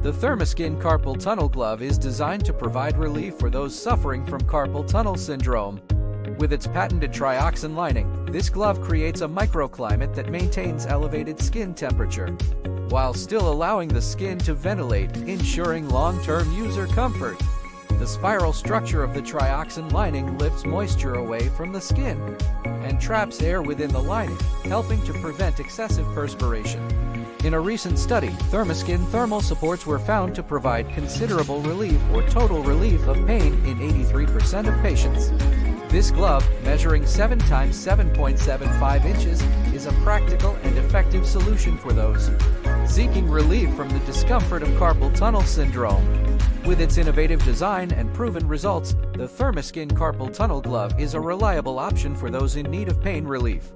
The Thermoskin Carpal Tunnel Glove is designed to provide relief for those suffering from carpal tunnel syndrome. With its patented trioxin lining, this glove creates a microclimate that maintains elevated skin temperature, while still allowing the skin to ventilate, ensuring long-term user comfort. The spiral structure of the trioxin lining lifts moisture away from the skin and traps air within the lining, helping to prevent excessive perspiration. In a recent study, Thermoskin thermal supports were found to provide considerable relief or total relief of pain in 83% of patients. This glove, measuring 7 x 7.75 inches, is a practical and effective solution for those seeking relief from the discomfort of carpal tunnel syndrome. With its innovative design and proven results, the Thermoskin Carpal Tunnel Glove is a reliable option for those in need of pain relief.